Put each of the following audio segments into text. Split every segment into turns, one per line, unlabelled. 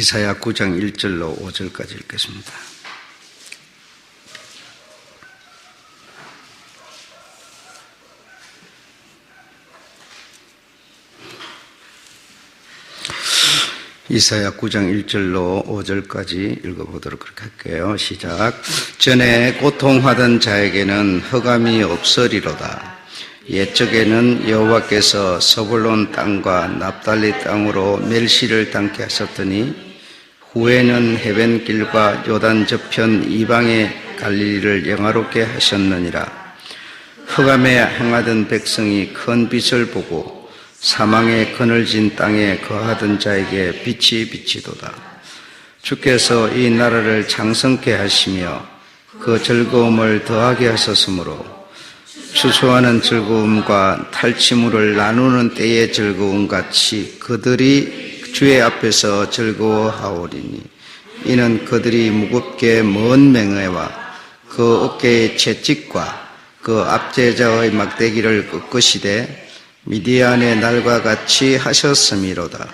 이사야 9장 1절로 5절까지 읽겠습니다. 이사야 9장 1절로 5절까지 읽어보도록 그렇게 할게요. 시작. 전에 고통하던 자에게는 흑암이 없으리로다. 옛적에는 여호와께서 서불론 땅과 납달리 땅으로 멜시를 담게 하셨더니 후에는 해변 길과 요단 저편 이방의 갈릴리를 영화롭게 하셨느니라. 흑암에 행하던 백성이 큰 빛을 보고 사망의 그늘진 땅에 거하던 자에게 빛이 비치도다. 주께서 이 나라를 장성케 하시며 그 즐거움을 더하게 하셨으므로 추수하는 즐거움과 탈취물을 나누는 때의 즐거움 같이 그들이 주의 앞에서 즐거워하오리니 이는 그들이 무겁게 먼 맹해와 그 어깨의 채찍과 그 압제자의 막대기를 꺾으시되 미디안의 날과 같이 하셨음이로다.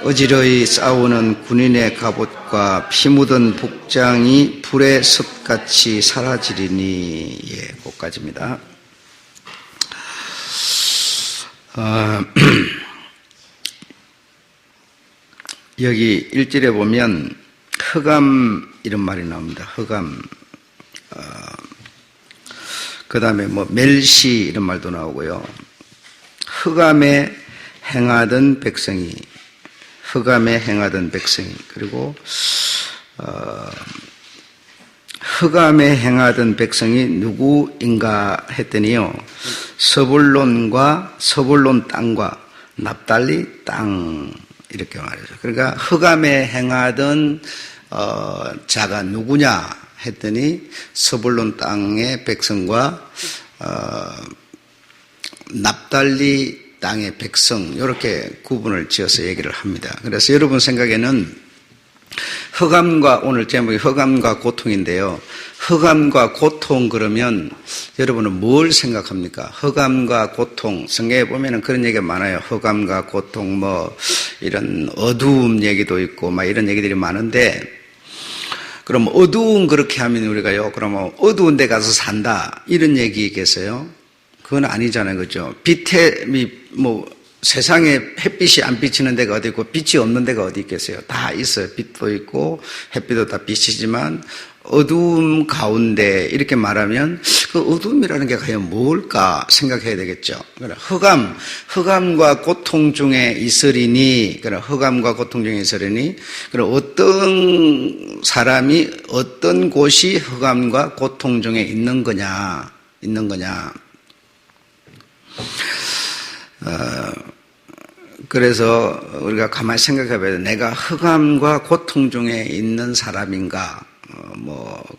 어지러이 싸우는 군인의 갑옷과 피 묻은 복장이 불의 습같이 사라지리니. 예, 거기까지입니다. 여기 1절에 보면 흑암 이런 말이 나옵니다. 흑암. 그 다음에 멜시 이런 말도 나오고요. 흑암에 행하던 백성이, 그리고 흑암에 행하던 백성이 누구인가 했더니요, 서불론 땅과 납달리 땅 이렇게 말이죠. 그러니까 흑암에 행하던 자가 누구냐 했더니 서불론 땅의 백성과 납달리 땅의 백성, 이렇게 구분을 지어서 얘기를 합니다. 그래서 여러분 생각에는 흑암과, 오늘 제목이 흑암과 고통인데요. 흑암과 고통 그러면 여러분은 뭘 생각합니까? 흑암과 고통, 성경에 보면은 그런 얘기가 많아요. 흑암과 고통, 이런 어두움 얘기도 있고, 이런 얘기들이 많은데, 그럼 어두운 그렇게 하면 우리가요, 그러면 어두운 데 가서 산다, 이런 얘기겠어요? 그건 아니잖아요. 그죠? 세상에 햇빛이 안 비치는 데가 어디 있고 빛이 없는 데가 어디 있겠어요? 다 있어요. 빛도 있고 햇빛도 다 빛이지만 어두움 가운데 이렇게 말하면 그 어두움이라는 게 과연 뭘까 생각해야 되겠죠. 흑암과 고통 중에 있으리니, 그럼 어떤 사람이, 어떤 곳이 흑암과 고통 중에 있는 거냐. 그래서 우리가 가만히 생각해 봐야 돼. 내가 흑암과 고통 중에 있는 사람인가?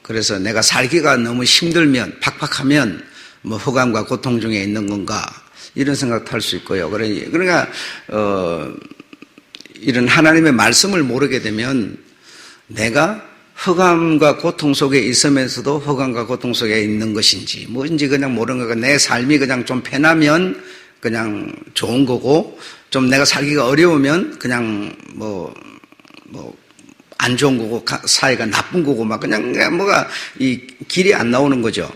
그래서 내가 살기가 너무 힘들면, 팍팍하면, 흑암과 고통 중에 있는 건가? 이런 생각도 할 수 있고요. 그러니까, 이런 하나님의 말씀을 모르게 되면 내가 흑암과 고통 속에 있으면서도 흑암과 고통 속에 있는 것인지, 뭔지 그냥 모르는 거가, 내 삶이 그냥 좀 편하면 그냥 좋은 거고, 좀 내가 살기가 어려우면 그냥 안 좋은 거고, 사이가 나쁜 거고, 그냥 뭐가 이 길이 안 나오는 거죠.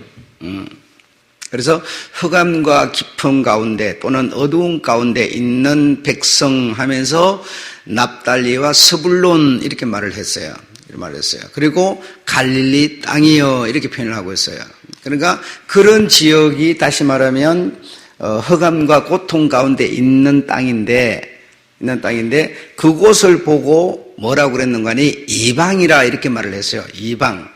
그래서 흑암과 깊은 가운데 또는 어두운 가운데 있는 백성 하면서 납달리와 스불론 이렇게 말을 했어요. 그리고 갈릴리 땅이요, 이렇게 표현을 하고 있어요. 그러니까 그런 지역이 다시 말하면 흑암과 고통 가운데 있는 땅인데 그곳을 보고 뭐라고 그랬는가 하니 이방이라 이렇게 말을 했어요. 이방.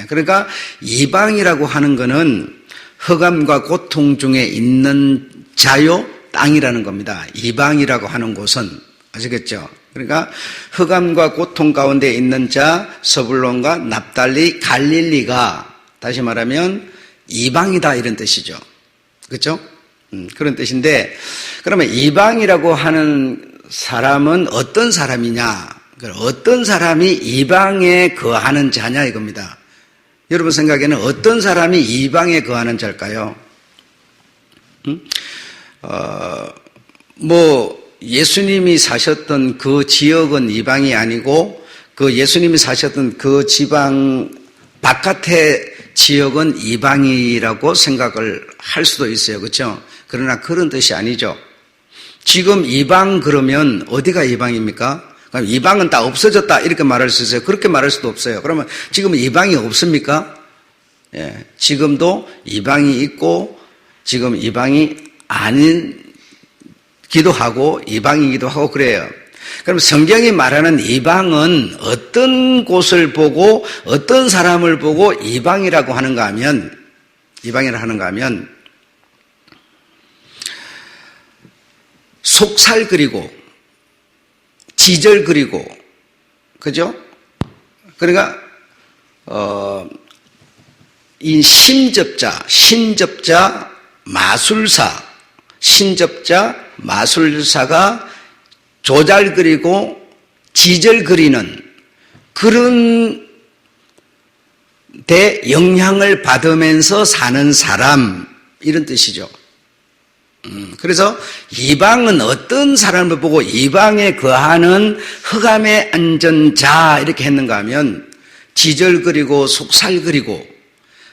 그러니까 이방이라고 하는 거는 흑암과 고통 중에 있는 자요, 땅이라는 겁니다. 이방이라고 하는 곳은. 아시겠죠? 그러니까 흑암과 고통 가운데 있는 자, 서불론과 납달리, 갈릴리가 다시 말하면 이방이다, 이런 뜻이죠. 그렇죠? 그런 뜻인데, 그러면 이방이라고 하는 사람은 어떤 사람이냐? 어떤 사람이 이방에 거하는 자냐 이겁니다. 여러분 생각에는 어떤 사람이 이방에 거하는 자일까요? 예수님이 사셨던 그 지역은 이방이 아니고 그 예수님이 사셨던 그 지방 바깥의 지역은 이방이라고 생각을 할 수도 있어요. 그렇죠? 그러나 그런 뜻이 아니죠. 지금 이방 그러면 어디가 이방입니까? 그럼 이방은 다 없어졌다 이렇게 말할 수 있어요. 그렇게 말할 수도 없어요. 그러면 지금 이방이 없습니까? 예, 지금도 이방이 있고 지금 이방이 아니기도 하고 이방이기도 하고 그래요. 그럼 성경이 말하는 이방은 어떤 곳을 보고 어떤 사람을 보고 이방이라고 하는가 하면 속살 그리고 지절 그리고 그죠? 그러니까 이 신접자, 마술사가 조잘 그리고 지절 그리는 그런 데 영향을 받으면서 사는 사람 이런 뜻이죠. 그래서 이방은 어떤 사람을 보고 이방에 거하는 흑암에 앉은 자 이렇게 했는가 하면 지절 그리고 속살 그리고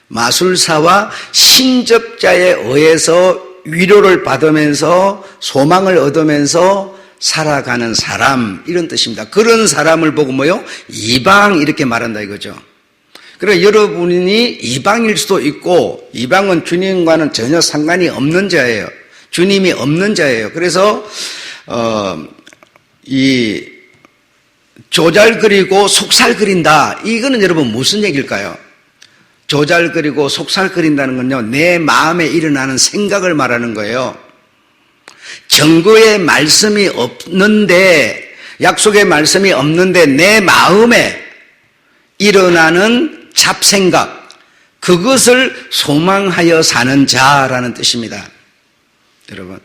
마술사와 신접자에 의해서 위로를 받으면서 소망을 얻으면서 살아가는 사람 이런 뜻입니다. 그런 사람을 보고 뭐요? 이방 이렇게 말한다 이거죠. 그러니까 여러분이 이방일 수도 있고 이방은 주님과는 전혀 상관이 없는 자예요. 주님이 없는 자예요. 그래서 이 조잘 그리고 속살 그린다. 이거는 여러분 무슨 얘기일까요? 조잘 그리고 속살 그린다는 건요, 내 마음에 일어나는 생각을 말하는 거예요. 증거의 말씀이 없는데, 약속의 말씀이 없는데 내 마음에 일어나는 잡생각, 그것을 소망하여 사는 자라는 뜻입니다. 여러분.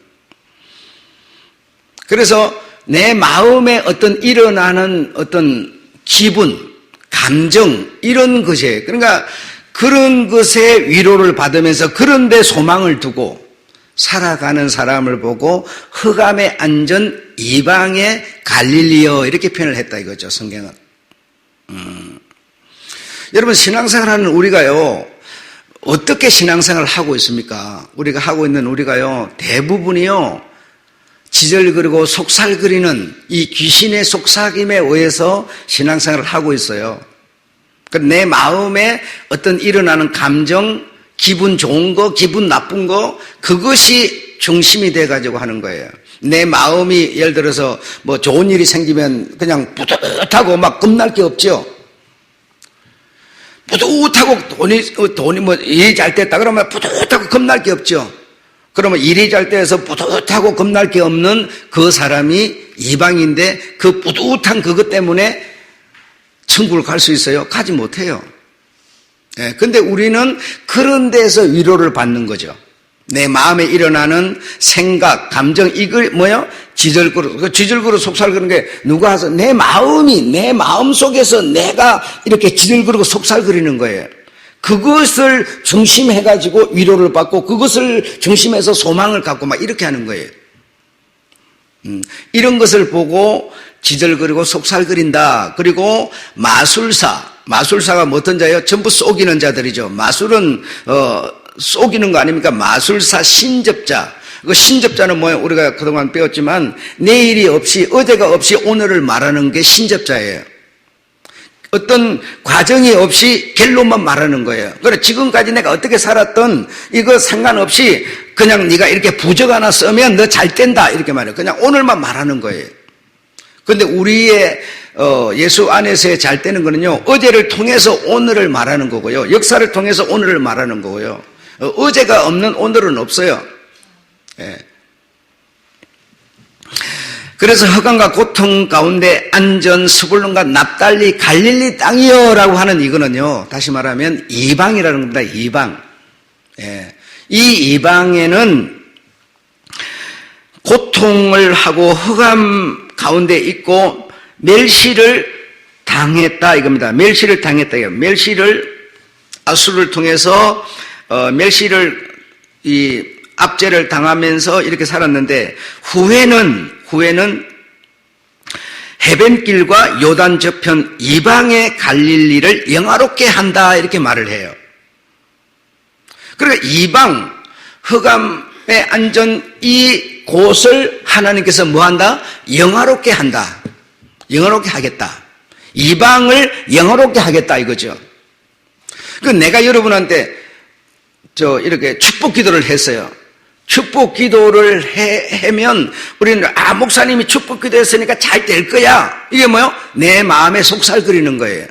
그래서 내 마음에 어떤 일어나는 어떤 기분, 감정, 이런 것이에요. 그러니까 그런 것에 위로를 받으면서 그런 데 소망을 두고 살아가는 사람을 보고 흑암에 앉은 이방의 갈릴리여 이렇게 표현을 했다 이거죠, 성경은. 여러분, 신앙생활하는 우리가요, 어떻게 신앙생활을 하고 있습니까? 우리가 하고 있는 우리가요, 대부분이요, 지절 그리고 속살 그리는 이 귀신의 속삭임에 의해서 신앙생활을 하고 있어요. 내 마음에 어떤 일어나는 감정, 기분 좋은 거, 기분 나쁜 거, 그것이 중심이 돼가지고 하는 거예요. 내 마음이 예를 들어서 뭐 좋은 일이 생기면 그냥 뿌듯하고 막 겁날 게 없죠. 뿌듯하고 돈이 뭐 일이 잘 됐다 그러면 뿌듯하고 겁날 게 없죠. 그러면 일이 잘 돼서 뿌듯하고 겁날 게 없는 그 사람이 이방인데 그 뿌듯한 그것 때문에 천국을 갈 수 있어요? 가지 못해요. 예, 근데 우리는 그런 데서 위로를 받는 거죠. 내 마음에 일어나는 생각, 감정, 이걸 뭐요? 지절그루 속살그는 게 누가 해서 내 마음 속에서 내가 이렇게 지절그르고 속살그리는 거예요. 그것을 중심해가지고 위로를 받고 그것을 중심해서 소망을 갖고 막 이렇게 하는 거예요. 이런 것을 보고 지절그리고 속살그린다. 그리고 마술사가 뭐 어떤 자예요? 전부 속이는 자들이죠. 마술은 속이는 거 아닙니까? 마술사, 신접자. 그 신접자는 뭐예요? 우리가 그동안 배웠지만 내일이 없이 어제가 없이 오늘을 말하는 게 신접자예요. 어떤 과정이 없이 결론만 말하는 거예요. 그래 지금까지 내가 어떻게 살았던 이거 상관없이 그냥 네가 이렇게 부적 하나 쓰면 너 잘 된다 이렇게 말해요. 그냥 오늘만 말하는 거예요. 근데 우리의 예수 안에서의 잘 되는 거는요, 어제를 통해서 오늘을 말하는 거고요, 역사를 통해서 오늘을 말하는 거고요. 어제가 없는 오늘은 없어요. 예. 그래서 흑암과 고통 가운데 앉은 스불론과 납달리 갈릴리 땅이여라고 하는 이거는요, 다시 말하면 이방이라는 겁니다. 이방. 예. 이 이방에는 고통을 하고 흑암 가운데 있고 멸시를 당했다 이겁니다. 멸시를 당했다. 멸시를 아수르를 통해서 멸시를 이 압제를 당하면서 이렇게 살았는데 후회는 후에는 해변길과 요단 저편 이방의 갈릴리를 영화롭게 한다 이렇게 말을 해요. 그러니까 이방 흑암에 앉은 이 곳을 하나님께서 뭐한다? 영화롭게 한다. 영화롭게 하겠다. 이방을 영화롭게 하겠다 이거죠. 그 내가 여러분한테 이렇게 축복 기도를 했어요. 축복 기도를 하면 우리는 목사님이 축복 기도했으니까 잘 될 거야. 이게 뭐요? 내 마음에 속살거리는 거예요.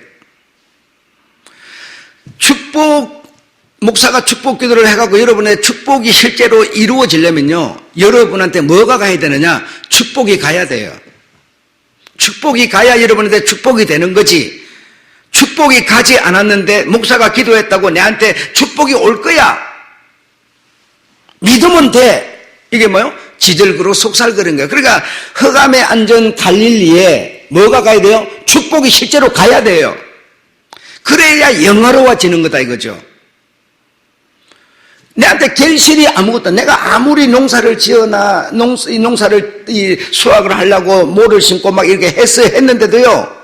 목사가 축복 기도를 해갖고 여러분의 축복이 실제로 이루어지려면요, 여러분한테 뭐가 가야 되느냐? 축복이 가야 돼요. 축복이 가야 여러분한테 축복이 되는 거지. 축복이 가지 않았는데 목사가 기도했다고 내한테 축복이 올 거야. 믿으면 돼. 이게 뭐요? 지들그로 속살거리는 거예요. 그러니까 흑암에 앉은 갈릴리에 뭐가 가야 돼요? 축복이 실제로 가야 돼요. 그래야 영화로워지는 거다 이거죠. 내한테 결실이 아무것도, 내가 아무리 농사를 지어나, 농사를 수확을 하려고 모를 심고 막 이렇게 했는데도요,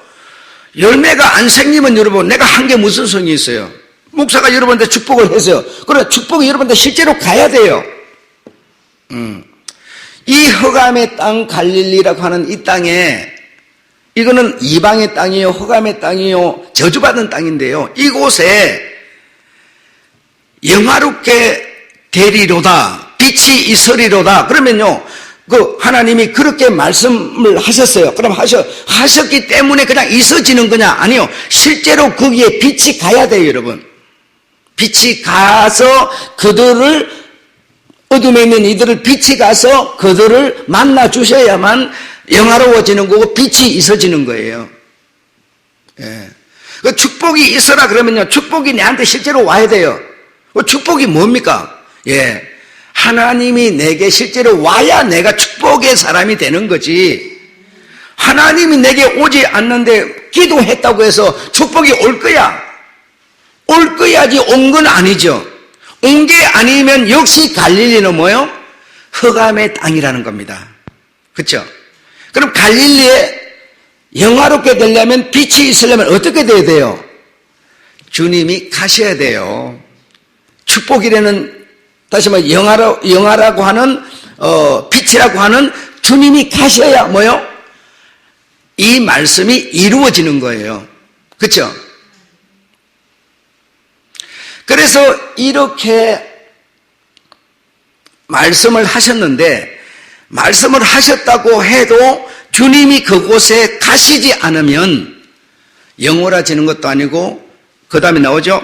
열매가 안 생기면 여러분, 내가 한 게 무슨 성이 있어요? 목사가 여러분한테 축복을 했어요. 그래, 축복이 여러분한테 실제로 가야 돼요. 이 흑암의 땅 갈릴리라고 하는 이 땅에, 이거는 이방의 땅이요, 흑암의 땅이요, 저주받은 땅인데요, 이곳에 영화롭게 되리로다, 빛이 있으리로다. 그러면요, 하나님이 그렇게 말씀을 하셨어요. 그럼 하셨기 때문에 그냥 있어지는 거냐? 아니요. 실제로 거기에 빛이 가야 돼요, 여러분. 빛이 가서 그들을, 어둠에 있는 이들을 빛이 가서 그들을 만나 주셔야만 영화로워지는 거고 빛이 있어지는 거예요. 예. 그 축복이 있어라 그러면요, 축복이 내한테 실제로 와야 돼요. 축복이 뭡니까? 예. 하나님이 내게 실제로 와야 내가 축복의 사람이 되는 거지. 하나님이 내게 오지 않는데 기도했다고 해서 축복이 올 거야. 올 거야지 온 건 아니죠. 온 게 아니면 역시 갈릴리는 뭐요? 흑암의 땅이라는 겁니다. 그렇죠? 그럼 갈릴리에 영화롭게 되려면, 빛이 있으려면 어떻게 돼야 돼요? 주님이 가셔야 돼요. 축복이라는, 다시 말해 영화라고 하는 빛이라고 하는 주님이 가셔야 뭐요? 이 말씀이 이루어지는 거예요. 그렇죠? 그래서 이렇게 말씀을 하셨는데, 말씀을 하셨다고 해도 주님이 그곳에 가시지 않으면 영원해지는 것도 아니고, 그 다음에 나오죠?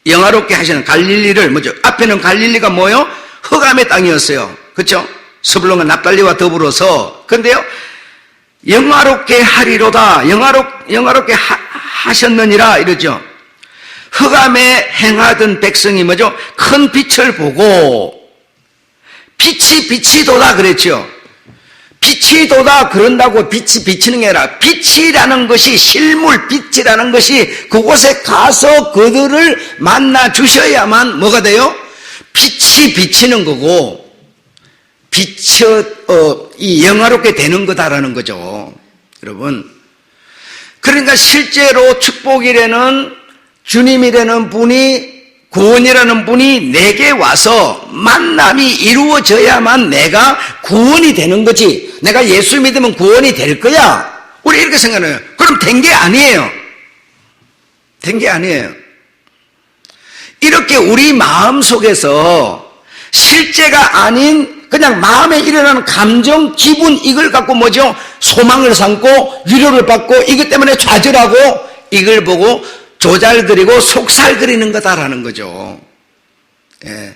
영화롭게 하시는 갈릴리를, 뭐죠? 앞에는 갈릴리가 뭐요? 흑암의 땅이었어요. 그렇죠? 스불론과 납달리와 더불어서. 근데요, 영화롭게 하리로다. 영화롭게 하셨느니라 이러죠. 흑암에 행하던 백성이 뭐죠? 큰 빛을 보고, 빛이 도다 그랬죠. 빛이 도다 그런다고 빛이 비치는 게 아니라, 빛이라는 것이, 실물 빛이라는 것이 그곳에 가서 그들을 만나 주셔야만 뭐가 돼요? 빛이 비치는 거고, 이 영화롭게 되는 거다라는 거죠. 여러분. 그러니까 실제로 축복이라는, 주님이라는 분이, 구원이라는 분이 내게 와서 만남이 이루어져야만 내가 구원이 되는 거지. 내가 예수 믿으면 구원이 될 거야. 우리 이렇게 생각해요. 그럼 된 게 아니에요. 된 게 아니에요. 이렇게 우리 마음 속에서 실제가 아닌 그냥 마음에 일어나는 감정, 기분, 이걸 갖고 뭐죠? 소망을 삼고 위로를 받고 이것 때문에 좌절하고 이걸 보고 조잘거리고 속살거리는 거다라는 거죠. 예.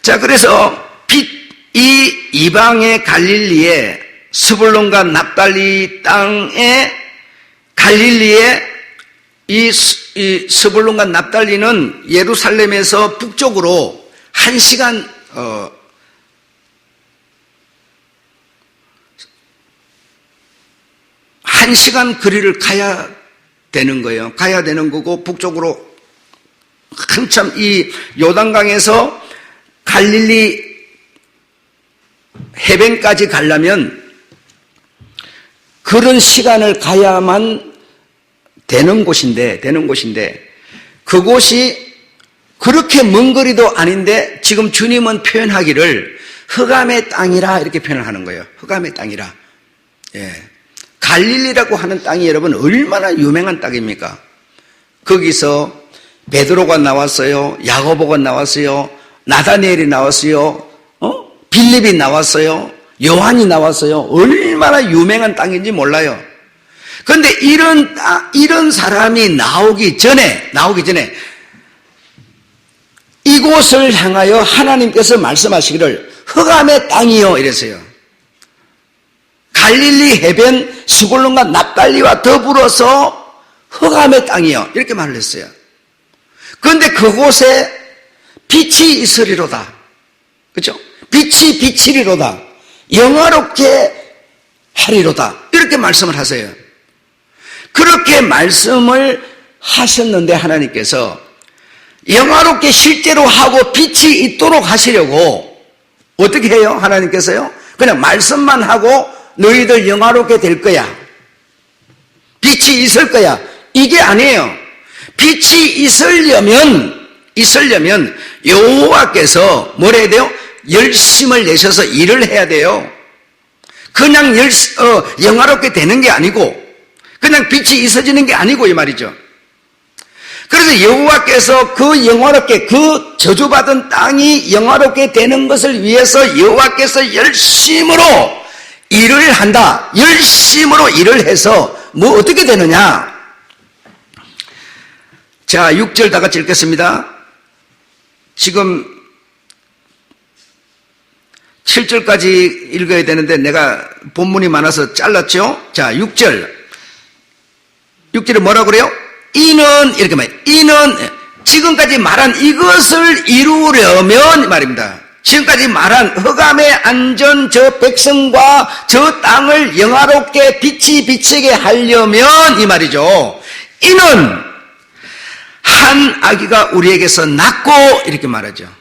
자, 그래서 이 이방의 갈릴리에, 스불론과 납달리 땅의 갈릴리에, 이 스불론과 납달리는 예루살렘에서 북쪽으로 1시간 1시간 거리를 가야 되는 거예요. 가야 되는 거고, 북쪽으로 한참 이 요단강에서 갈릴리 해변까지 가려면 그런 시간을 가야만 되는 곳인데 그곳이 그렇게 먼 거리도 아닌데 지금 주님은 표현하기를 흑암의 땅이라 이렇게 표현을 하는 거예요. 흑암의 땅이라. 예. 갈릴리라고 하는 땅이 여러분 얼마나 유명한 땅입니까? 거기서 베드로가 나왔어요. 야고보가 나왔어요. 나다니엘이 나왔어요. 빌립이 나왔어요. 요한이 나왔어요. 얼마나 유명한 땅인지 몰라요. 그런데 이런 사람이 나오기 전에 이곳을 향하여 하나님께서 말씀하시기를 흑암의 땅이요 이랬어요. 갈릴리 해변 스불론과 납달리와 더불어서 흑암의 땅이요 이렇게 말을 했어요. 그런데 그곳에 빛이 있으리로다. 그렇죠? 빛이 비치리로다. 영화롭게 하리로다. 이렇게 말씀을 하세요. 그렇게 말씀을 하셨는데 하나님께서 영화롭게 실제로 하고 빛이 있도록 하시려고 어떻게 해요? 하나님께서요? 그냥 말씀만 하고 너희들 영화롭게 될 거야. 빛이 있을 거야. 이게 아니에요. 빛이 있으려면 여호와께서 뭘 해야 돼요? 열심을 내셔서 일을 해야 돼요. 그냥 영화롭게 되는 게 아니고 그냥 빛이 있어지는 게 아니고 이 말이죠. 그래서 여호와께서 그 영화롭게 그 저주받은 땅이 영화롭게 되는 것을 위해서 여호와께서 열심으로 일을 한다. 열심으로 일을 해서 뭐 어떻게 되느냐? 자, 6절 다 같이 읽겠습니다. 지금 7절까지 읽어야 되는데 내가 본문이 많아서 잘랐죠? 자, 6절에 뭐라고 그래요? 이는 이렇게 말해요. 이는 지금까지 말한 이것을 이루려면 말입니다. 지금까지 말한 흑암에 앉은 저 백성과 저 땅을 영화롭게 빛이 비치게 하려면 이 말이죠. 이는 한 아기가 우리에게서 낳고 이렇게 말하죠.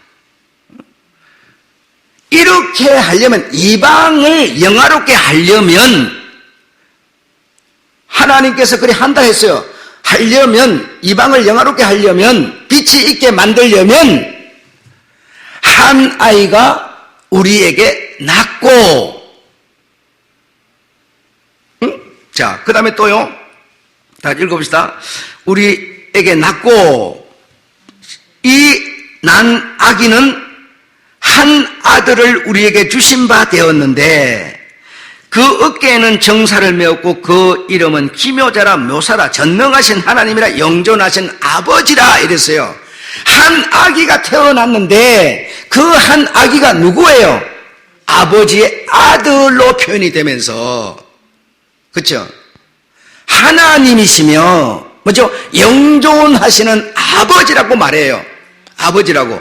이렇게 하려면 이방을 영화롭게 하려면 하나님께서 그래 한다 했어요. 하려면 이방을 영화롭게 하려면 빛이 있게 만들려면 한 아이가 우리에게 낳고 자, 그 다음에 또요. 다 읽어봅시다. 우리에게 낳고 이 난 아기는 한 아들을 우리에게 주신 바 되었는데 그 어깨에는 정사를 메었고 그 이름은 기묘자라 묘사라 전능하신 하나님이라 영존하신 아버지라 이랬어요. 한 아기가 태어났는데 그 한 아기가 누구예요? 아버지의 아들로 표현이 되면서 그렇죠? 하나님이시며 뭐죠? 영존하시는 아버지라고 말해요. 아버지라고.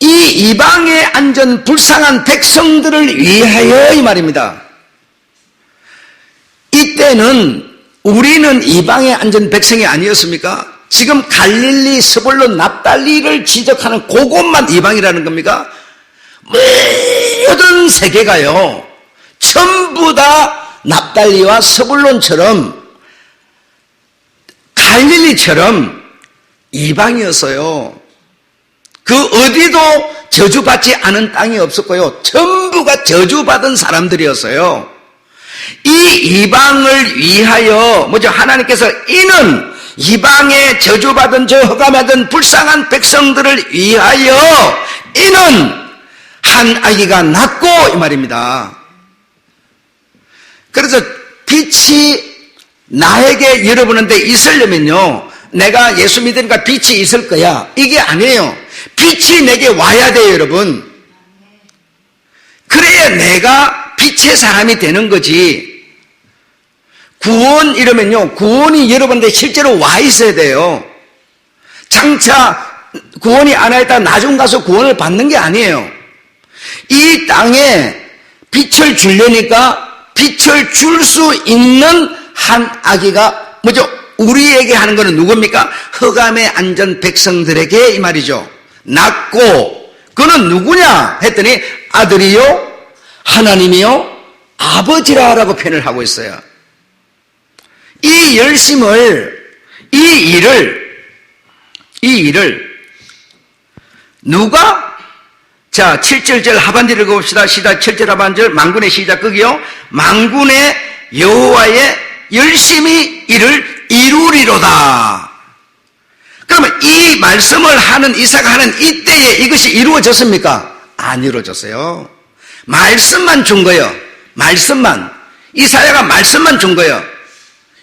이 이방에 앉은 불쌍한 백성들을 위하여 이 말입니다. 이때는 우리는 이방에 앉은 백성이 아니었습니까? 지금 갈릴리, 스불론, 납달리를 지적하는 그곳만 이방이라는 겁니까? 모든 세계가요 전부 다 납달리와 스불론처럼 갈릴리처럼 이방이었어요. 그 어디도 저주받지 않은 땅이 없었고요. 전부가 저주받은 사람들이었어요. 이 이방을 위하여 뭐죠? 하나님께서 이는 이방에 저주받은 저 흑암하던 불쌍한 백성들을 위하여 이는 한 아기가 낳고 이 말입니다. 그래서 빛이 나에게 여러분한테 있으려면요 내가 예수 믿으니까 빛이 있을 거야 이게 아니에요. 빛이 내게 와야 돼요 여러분. 그래야 내가 빛의 사람이 되는 거지. 구원 이러면요 구원이 여러분한테 실제로 와 있어야 돼요. 장차 구원이 안 했다 나중 가서 구원을 받는 게 아니에요. 이 땅에 빛을 주려니까 빛을 줄 수 있는 한 아기가 뭐죠? 우리에게 하는 것은 누굽니까? 흑암에 앉은 백성들에게 이 말이죠. 낳고 그는 누구냐 했더니 아들이요 하나님이요 아버지라라고 표현을 하고 있어요. 이 열심을, 이 일을 누가? 자, 7절 하반절 읽어봅시다. 시작. 7절 하반절 만군의 시작 극이요. 만군의 여호와의 열심히 이를 이루리로다. 그러면 이 말씀을 하는 이사가 하는 이때에 이것이 이루어졌습니까? 안 이루어졌어요. 말씀만 준 거예요. 말씀만. 이사야가 말씀만 준 거예요.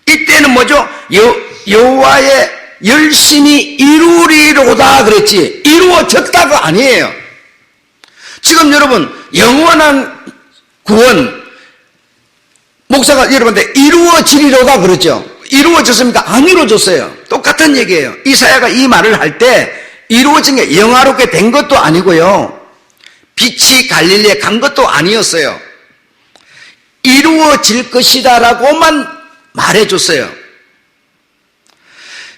이때는 뭐죠? 여호와의 열심히 이루리로다 그랬지 이루어졌다가 아니에요. 지금 여러분 영원한 구원 목사가 여러분한테 이루어지리로다 그랬죠. 이루어졌습니까? 안 이루어졌어요. 똑같은 얘기예요. 이사야가 이 말을 할 때 이루어진 게 영화롭게 된 것도 아니고요. 빛이 갈릴리에 간 것도 아니었어요. 이루어질 것이다라고만 말해줬어요.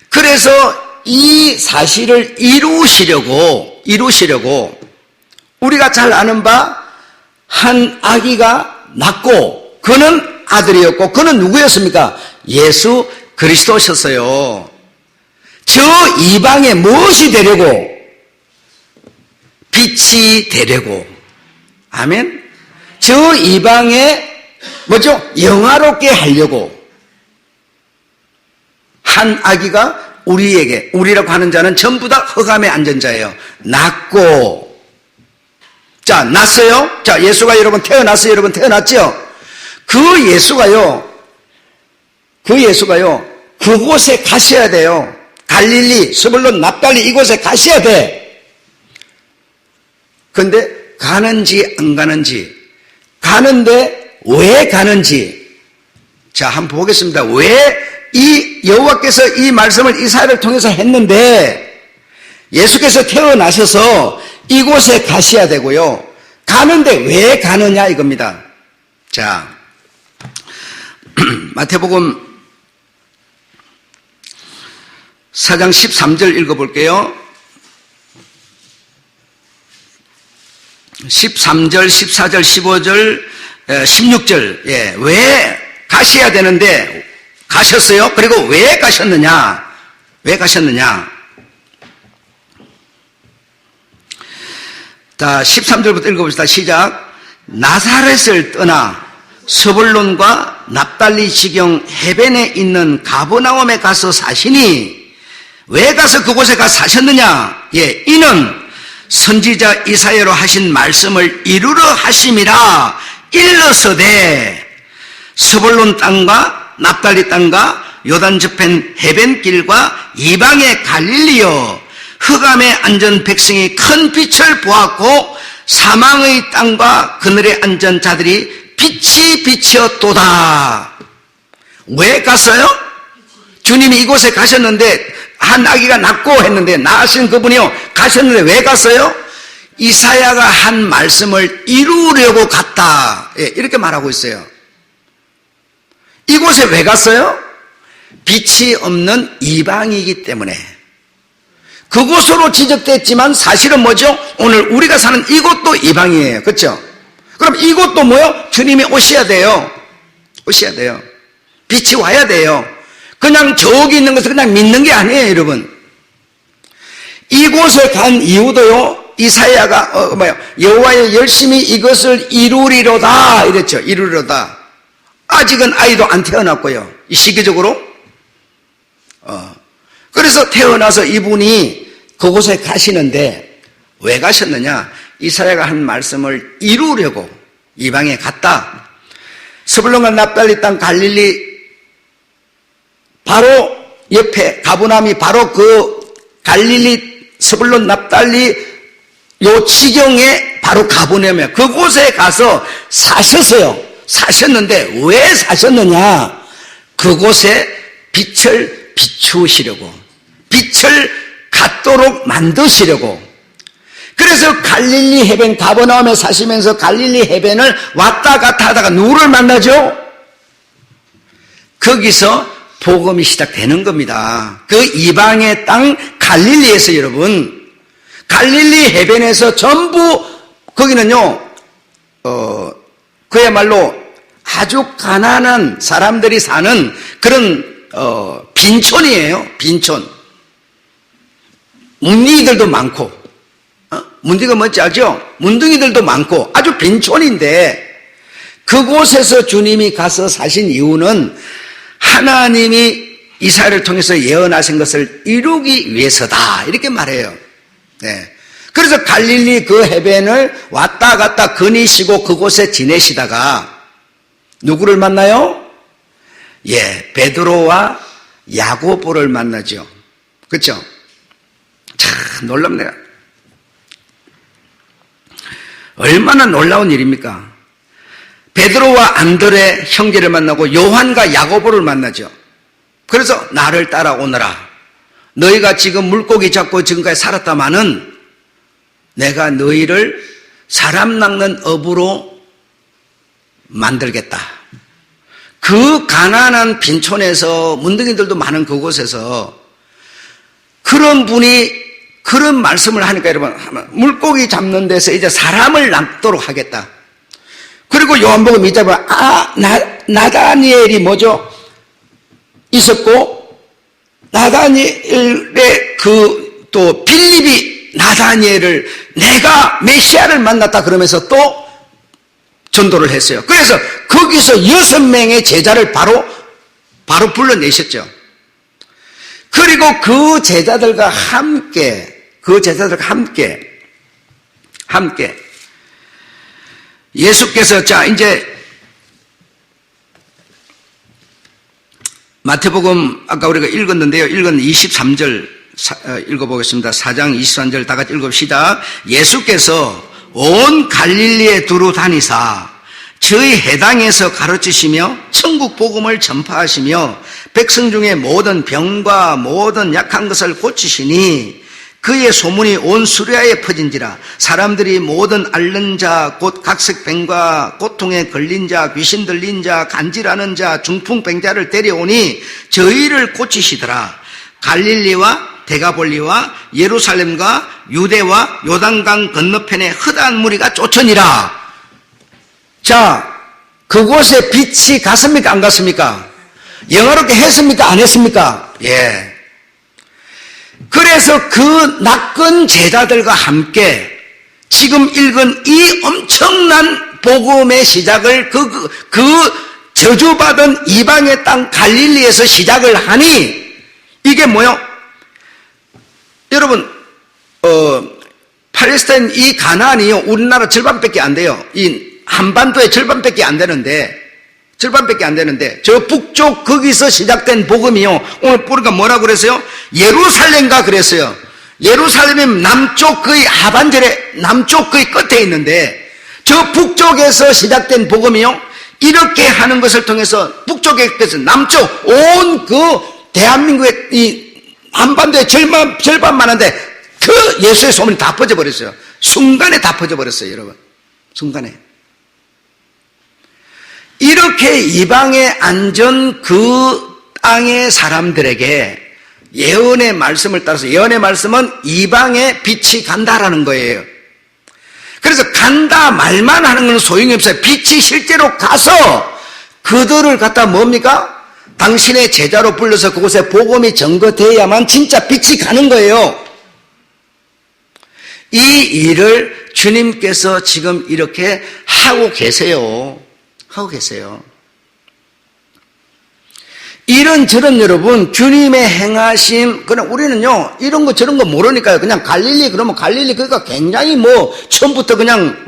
그래서 이 사실을 이루시려고 우리가 잘 아는 바 한 아기가 낳고 그는 아들이었고 그는 누구였습니까? 예수 그리스도셨어요. 저 이방에 무엇이 되려고? 빛이 되려고. 아멘. 저 이방에 뭐죠? 영화롭게 하려고 한 아기가 우리에게, 우리라고 하는 자는 전부 다 흑암에 앉은 자예요. 낳고, 자, 낳았어요? 자, 예수가 여러분 태어났어요? 여러분 태어났죠? 그 예수가요, 그곳에 가셔야 돼요. 갈릴리, 스불론, 납달리 이곳에 가셔야 돼. 근데 가는지 안 가는지, 가는데 왜 가는지, 자, 한번 보겠습니다. 왜 이 여호와께서 이 말씀을 이사야를 통해서 했는데 예수께서 태어나셔서 이곳에 가셔야 되고요. 가는데 왜 가느냐 이겁니다. 자, 마태복음 4장 13절 읽어볼게요. 13절, 14절, 15절, 16절. 예, 왜 가셔야 되는데 가셨어요? 그리고 왜 가셨느냐? 왜 가셨느냐? 자, 13절부터 읽어봅시다. 시작. 나사렛을 떠나 스불론과 납달리 지경 해변에 있는 가버나움에 가서 사시니 왜 가서 그곳에 가서 사셨느냐? 예, 이는 선지자 이사야로 하신 말씀을 이루러 하심이라 일러서되 스불론 땅과 납달리 땅과 요단 저편 해변길과 이방의 갈릴리여 흑암에 앉은 백성이 큰 빛을 보았고 사망의 땅과 그늘에 앉은 자들이 빛이 비치었도다. 왜 갔어요? 주님이 이곳에 가셨는데 한 아기가 낳고 했는데 낳으신 그분이요 가셨는데 왜 갔어요? 이사야가 한 말씀을 이루려고 갔다. 예, 이렇게 말하고 있어요. 이곳에 왜 갔어요? 빛이 없는 이방이기 때문에. 그곳으로 지적됐지만 사실은 뭐죠? 오늘 우리가 사는 이곳도 이방이에요. 그렇죠? 그럼 이곳도 뭐요? 주님이 오셔야 돼요. 오셔야 돼요. 빛이 와야 돼요. 그냥 저기 있는 것을 그냥 믿는 게 아니에요, 여러분. 이곳에 간 이유도요. 이사야가 여호와의 열심히 이것을 이루리로다 이랬죠. 이루리로다. 아직은 아이도 안 태어났고요. 이 시기적으로. 그래서 태어나서 이분이 그곳에 가시는데 왜 가셨느냐? 이사야가 한 말씀을 이루려고 이방에 갔다. 스불론과 납달리 땅 갈릴리 바로 옆에 가버나움이 바로 그 갈릴리 스불론 납달리 요 지경에 바로 가버나움이에요. 그곳에 가서 사셨어요. 사셨는데 왜 사셨느냐? 그곳에 빛을 비추시려고, 빛을 갖도록 만드시려고. 그래서 갈릴리 해변 가버나움에 사시면서 갈릴리 해변을 왔다 갔다 하다가 누구를 만나죠? 거기서 복음이 시작되는 겁니다. 그 이방의 땅 갈릴리에서 여러분. 갈릴리 해변에서 전부 거기는요 그야말로 아주 가난한 사람들이 사는 그런 빈촌이에요. 빈촌. 문둥이들도 많고, 문둥이가 뭔지 알죠? 문둥이들도 많고 아주 빈촌인데 그곳에서 주님이 가서 사신 이유는 하나님이 이사야를 통해서 예언하신 것을 이루기 위해서다 이렇게 말해요. 네. 그래서 갈릴리 그 해변을 왔다 갔다 거니시고 그곳에 지내시다가 누구를 만나요? 예, 베드로와 야고보를 만나죠. 그렇죠? 참 놀랍네요. 얼마나 놀라운 일입니까? 베드로와 안드레 형제를 만나고 요한과 야고보를 만나죠. 그래서 나를 따라오너라. 너희가 지금 물고기 잡고 지금까지 살았다마는 내가 너희를 사람 낚는 어부로 만들겠다. 그 가난한 빈촌에서 문둥이들도 많은 그곳에서 그런 분이 그런 말씀을 하니까 여러분 물고기 잡는 데서 이제 사람을 낚도록 하겠다. 그리고 요한복음 2장 보면 나다니엘이 뭐죠? 있었고 나다니엘의 또 빌립이 나다니엘을 내가 메시아를 만났다 그러면서 또 전도를 했어요. 그래서 거기서 6명의 제자를 바로 불러내셨죠. 그리고 그 제자들과 함께 예수께서 자 이제 마태복음 아까 우리가 읽었는데요. 읽은 23절 읽어보겠습니다. 4장 23절 다 같이 읽읍시다. 예수께서 온 갈릴리에 두루 다니사 저희 해당에서 가르치시며 천국 복음을 전파하시며 백성 중에 모든 병과 모든 약한 것을 고치시니 그의 소문이 온 수리아에 퍼진지라. 사람들이 모든 앓는 자 곧 각색병과 고통에 걸린 자 귀신 들린 자 간질하는 자 중풍병자를 데려오니 저희를 고치시더라. 갈릴리와 데가볼리와 예루살렘과 유대와 요단강 건너편에 허다한 무리가 쫓으니라. 자, 그곳에 빛이 갔습니까? 안 갔습니까? 영화롭게 했습니까? 안 했습니까? 예. 그래서 그 낚은 제자들과 함께 지금 읽은 이 엄청난 복음의 시작을 그 저주받은 이방의 땅 갈릴리에서 시작을 하니 이게 뭐요? 여러분, 팔레스타인 이 가나안이요, 우리나라 절반밖에 안 돼요. 이 한반도의 절반밖에 안 되는데, 저 북쪽 거기서 시작된 복음이요. 오늘 보니까 뭐라고 그랬어요? 예루살렘과 그랬어요. 예루살렘이 남쪽 거의 하반절에, 남쪽 거의 끝에 있는데, 저 북쪽에서 시작된 복음이요. 이렇게 하는 것을 통해서 북쪽에서 남쪽, 온 그 대한민국의 이 한반도의 절반만 한데 그 예수의 소문이 다 퍼져버렸어요. 순간에 다 퍼져버렸어요, 여러분. 순간에. 이렇게 이방에 앉은 그 땅의 사람들에게 예언의 말씀을 따라서 예언의 말씀은 이방에 빛이 간다라는 거예요. 그래서 간다 말만 하는 건 소용이 없어요. 빛이 실제로 가서 그들을 갖다 뭡니까? 당신의 제자로 불러서 그곳에 복음이 전거되어야만 진짜 빛이 가는 거예요. 이 일을 주님께서 지금 이렇게 하고 계세요. 이런저런 여러분 주님의 행하심, 그냥 우리는요 이런 거 저런 거 모르니까요. 그냥 갈릴리 그러면 갈릴리 그러니까 굉장히 뭐 처음부터 그냥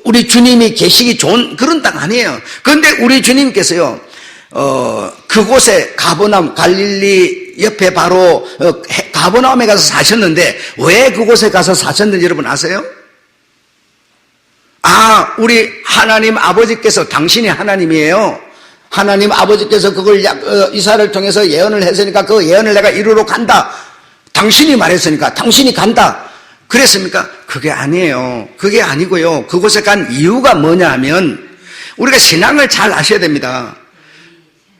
우리 주님이 계시기 좋은 그런 땅 아니에요. 그런데 우리 주님께서요 그곳에 가버나움, 갈릴리 옆에 바로 가버나움에 가서 사셨는데 왜 그곳에 가서 사셨는지 여러분 아세요? 우리 하나님 아버지께서, 당신이 하나님이에요. 하나님 아버지께서 그걸 이사를 통해서 예언을 했으니까 그 예언을 내가 이루러 간다. 당신이 말했으니까 당신이 간다. 그랬습니까? 그게 아니에요. 그게 아니고요. 그곳에 간 이유가 뭐냐 하면 우리가 신앙을 잘 아셔야 됩니다.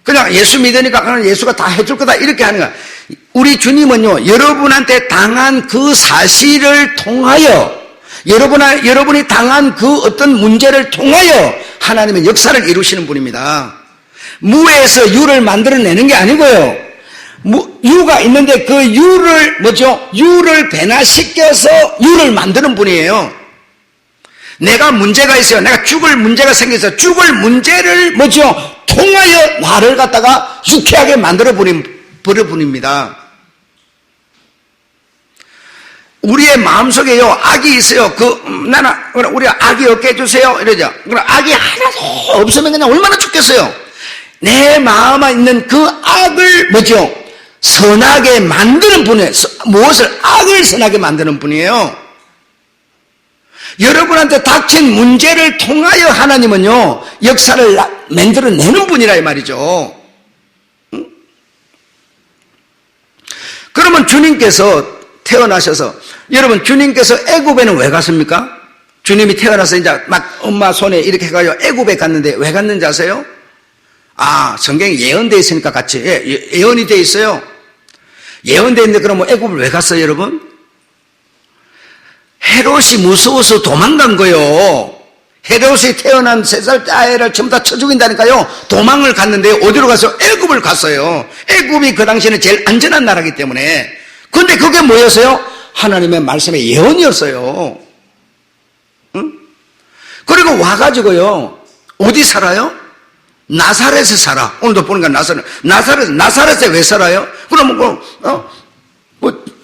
그냥 예수 믿으니까 그냥 예수가 다 해줄 거다 이렇게 하는 거야. 우리 주님은요, 여러분한테 당한 그 사실을 통하여, 여러분이 당한 그 어떤 문제를 통하여 하나님의 역사를 이루시는 분입니다. 무에서 유를 만들어내는 게 아니고요. 유가 있는데 그 유를 유를 변화시켜서 유를 만드는 분이에요. 내가 문제가 있어요. 내가 죽을 문제가 생겨서 죽을 문제를 통하여 나를 갖다가 유쾌하게 만들어 버린 분입니다. 우리의 마음속에요, 악이 있어요. 우리가 악이 없게 해주세요. 이러죠. 그럼 악이 하나도 없으면 그냥 얼마나 좋겠어요. 내 마음에 있는 그 악을 선하게 만드는 분이에요. 무엇을? 악을 선하게 만드는 분이에요. 여러분한테 닥친 문제를 통하여 하나님은요, 역사를 만들어내는 분이라 이 말이죠. 응? 그러면 주님께서 태어나셔서, 여러분 주님께서 애굽에는 왜 갔습니까? 주님이 태어나서 이제 막 엄마 손에 이렇게 해가지고 애굽에 갔는데 왜 갔는지 아세요? 성경에 예언되어 있으니까 같이. 예언이 되어 있어요. 예언되어 있는데 그러면 애굽을 왜 갔어요, 여러분? 헤롯이 무서워서 도망간 거예요. 헤롯이 태어난 3살 아이를 전부 다 쳐 죽인다니까요. 도망을 갔는데 어디로 가서? 애굽을 갔어요. 애굽이 그 당시에는 제일 안전한 나라이기 때문에. 그런데 그게 뭐였어요? 하나님의 말씀의 예언이었어요. 응? 그리고 와가지고요, 어디 살아요? 나사렛에 살아. 오늘도 보니까 나사렛에 왜 살아요? 그러면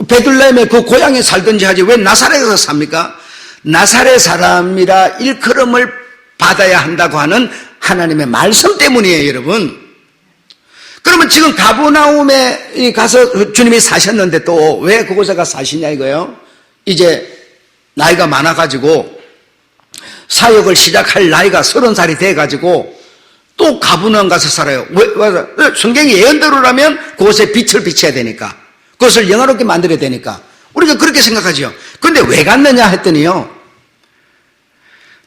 베들레헴의 그 고향에 살든지 하지 왜 나사렛에서 삽니까? 나사렛 사람이라 일컬음을 받아야 한다고 하는 하나님의 말씀 때문이에요, 여러분. 그러면 지금 가버나움에 가서 주님이 사셨는데 또 왜 그곳에 가서 사시냐 이거예요? 이제 나이가 많아가지고 사역을 시작할 나이가 30살이 돼가지고 또 가버나움 가서 살아요. 왜? 성경의 예언대로라면 그곳에 빛을 비춰야 되니까, 그것을 영화롭게 만들어야 되니까 우리가 그렇게 생각하죠. 그런데 왜 갔느냐 했더니요,